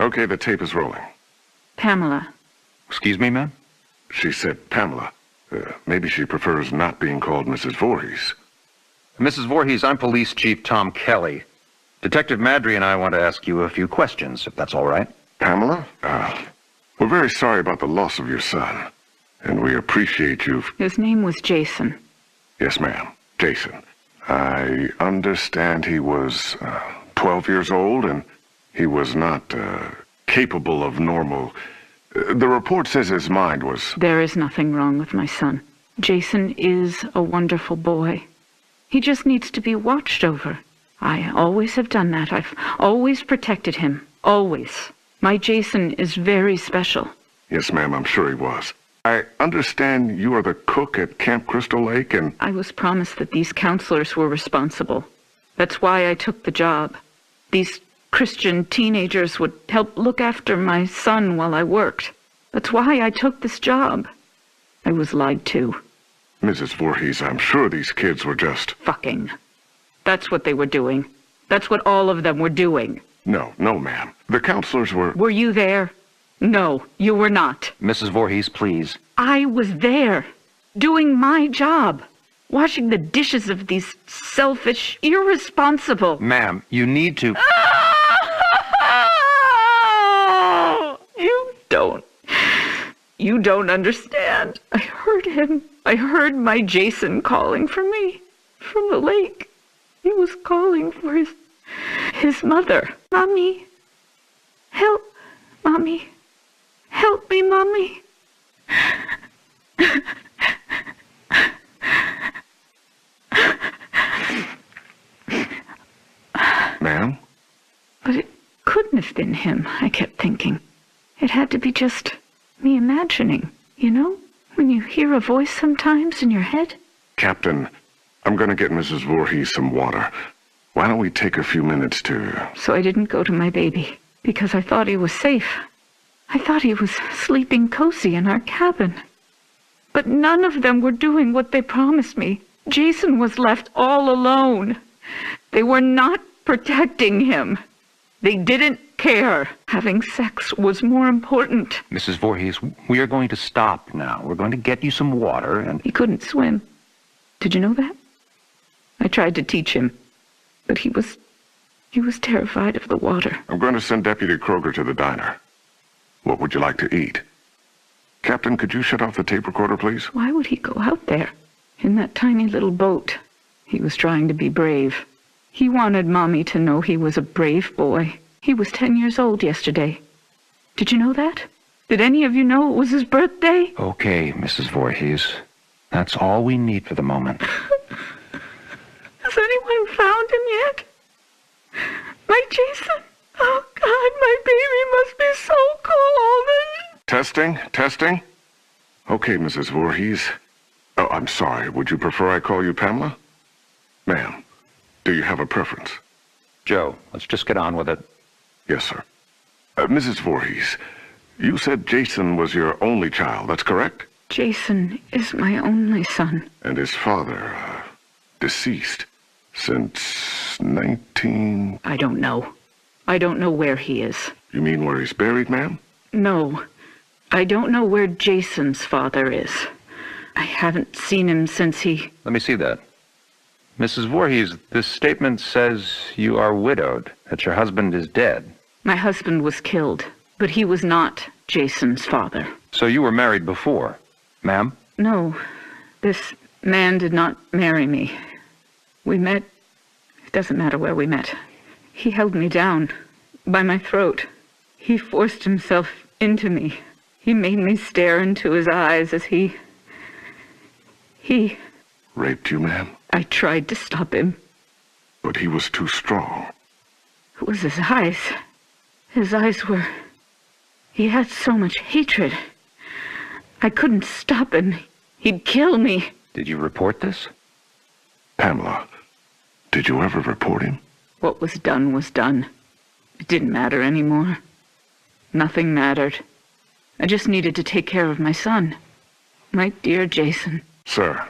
Okay, the tape is rolling. Pamela. Excuse me, ma'am? She said Pamela. Maybe she prefers not being called Mrs. Voorhees. Mrs. Voorhees, I'm Police Chief Tom Kelly. Detective Madry and I want to ask you a few questions, if that's all right. Pamela, we're very sorry about the loss of your son, and we appreciate you. His name was Jason. Yes, ma'am. Jason. I understand he was 12 years old, and he was not capable of normal. The report says his mind was... There is nothing wrong with my son. Jason is a wonderful boy. He just needs to be watched over. I always have done that. I've always protected him. Always. My Jason is very special. Yes, ma'am, I'm sure he was. I understand you are the cook at Camp Crystal Lake, and... I was promised that these counselors were responsible. That's why I took the job. These Christian teenagers would help look after my son while I worked. That's why I took this job. I was lied to. Mrs. Voorhees, I'm sure these kids were just... Fucking. That's what they were doing. That's what all of them were doing. No, ma'am. The counselors were... Were you there? No, you were not. Mrs. Voorhees, please. I was there, doing my job, washing the dishes of these selfish, irresponsible... Ma'am, you need to... You don't understand. I heard him. I heard my Jason calling for me from the lake. He was calling for his mother. Mommy, help, Mommy. Help me, Mommy. Ma'am? But it couldn't have been him, I kept thinking. It had to be just me imagining, you know? When you hear a voice sometimes in your head. Captain, I'm going to get Mrs. Voorhees some water. Why don't we take a few minutes to... So I didn't go to my baby, because I thought he was safe. I thought he was sleeping cozy in our cabin. But none of them were doing what they promised me. Jason was left all alone. They were not protecting him. They didn't care. Having sex was more important. Mrs. Voorhees, we are going to stop now. We're going to get you some water and... He couldn't swim. Did you know that? I tried to teach him, but he was terrified of the water. I'm going to send Deputy Kroger to the diner. What would you like to eat? Captain, could you shut off the tape recorder, please? Why would he go out there in that tiny little boat? He was trying to be brave. He wanted Mommy to know he was a brave boy. He was 10 years old yesterday. Did you know that? Did any of you know it was his birthday? Okay, Mrs. Voorhees. That's all we need for the moment. Has anyone found him yet? My Jason? Oh, God, my baby must be so cold. Testing? Okay, Mrs. Voorhees. Oh, I'm sorry. Would you prefer I call you Pamela? Ma'am, do you have a preference? Joe, let's just get on with it. Yes, sir. Mrs. Voorhees, you said Jason was your only child, that's correct? Jason is my only son. And his father, deceased since 19... I don't know. I don't know where he is. You mean where he's buried, ma'am? No. I don't know where Jason's father is. I haven't seen him since he... Let me see that. Mrs. Voorhees, this statement says you are widowed, that your husband is dead. My husband was killed, but he was not Jason's father. So you were married before, ma'am? No, this man did not marry me. We met... It doesn't matter where we met. He held me down by my throat. He forced himself into me. He made me stare into his eyes as he... Raped you, ma'am? I tried to stop him. But he was too strong. It was his eyes. His eyes were... He had so much hatred. I couldn't stop him. He'd kill me. Did you report this? Pamela, did you ever report him? What was done was done. It didn't matter anymore. Nothing mattered. I just needed to take care of my son. My dear Jason. Sir,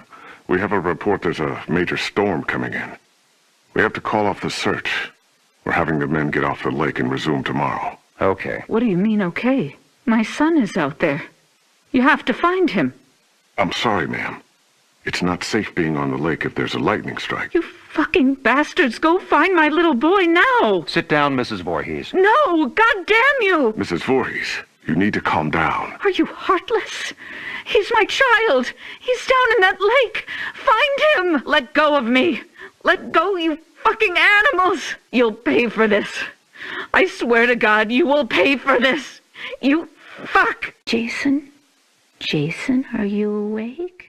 we have a report there's a major storm coming in. We have to call off the search. We're having the men get off the lake and resume tomorrow. Okay. What do you mean, okay? My son is out there. You have to find him. I'm sorry, ma'am. It's not safe being on the lake if there's a lightning strike. You fucking bastards, go find my little boy now! Sit down, Mrs. Voorhees. No, god damn you! Mrs. Voorhees, you need to calm down. Are you heartless? He's my child! He's down in that lake! Find him! Let go of me! Let go, you fucking animals! You'll pay for this. I swear to God, you will pay for this! You fuck! Jason? Jason, are you awake?